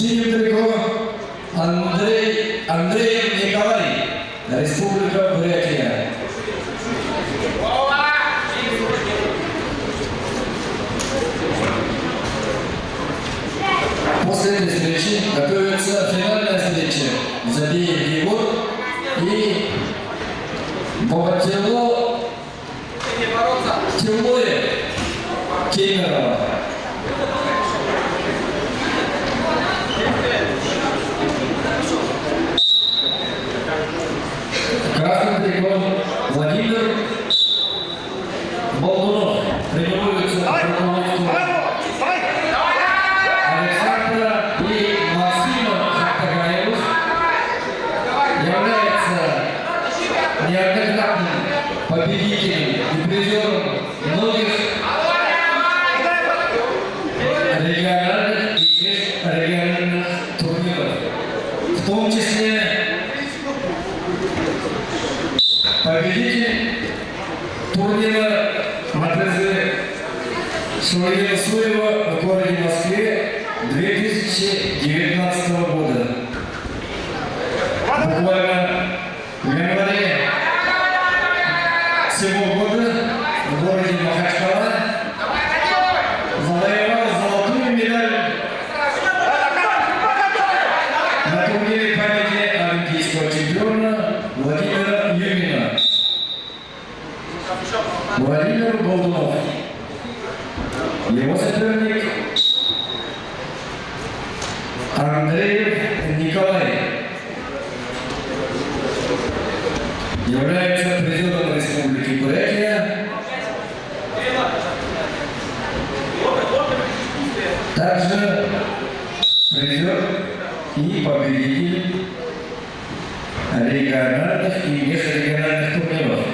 Синим трико Андрей Николай, Республика Бурятия. После этой встречи готовится финальная встреча Забиев Егор и Богатило Тимоев Кемерова. Красным триком Владимир Болдунов тренируется Александра и Максима Хактагаевых, является неоднократным победителем и призером многих региональных и межрегиональных турниров, в том числе победитель турнира на призы Шурина Суева в городе Москве 2019 года. Буквально в январе всего года в городе Махачкала завоевал золотую медаль на турнире памяти олимпийского чемпиона Владимира Юмина. Владимир Болдунов. Его соперник Андреев Николай является призером Республики Бурятия, также призер и победитель региональных и межрегиональных турниров.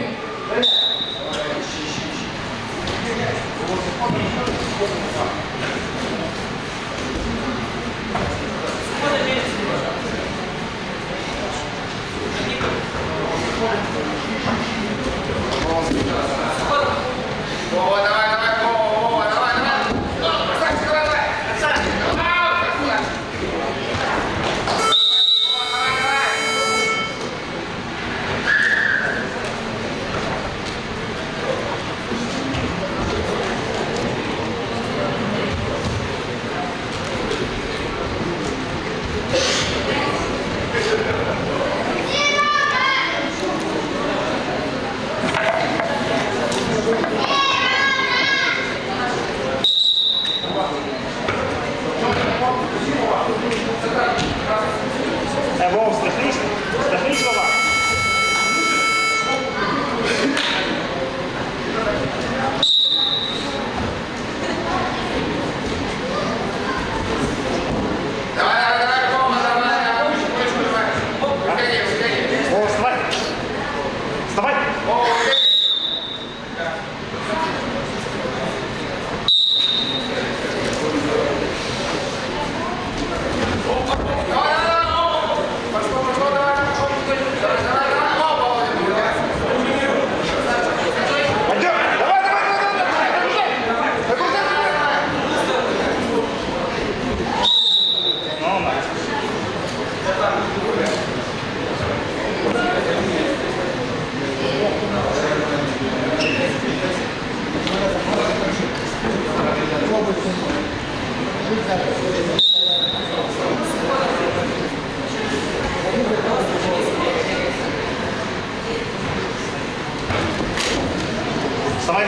Вставай.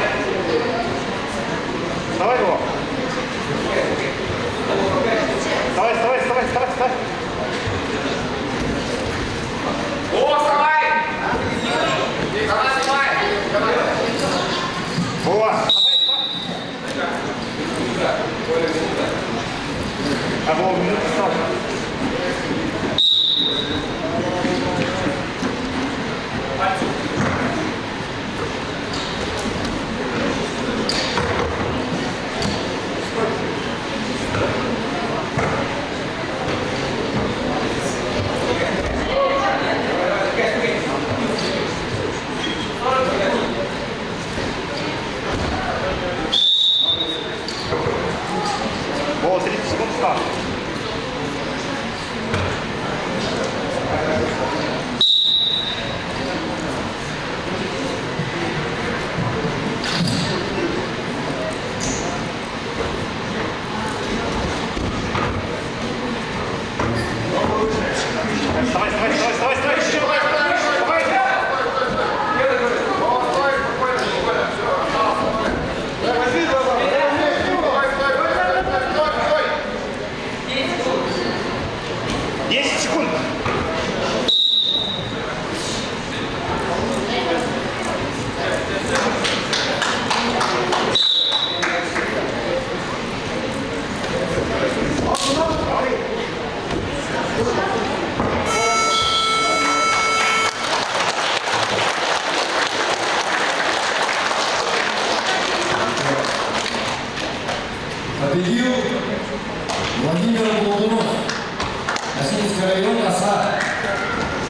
Вставай его. Вставай, вставай, вставай, вставай, вставай. О, вставай! Давай, вставай! О, вставай, вставай. А было минуту встал. Было 30 секунд встал. Владимир Болдунов.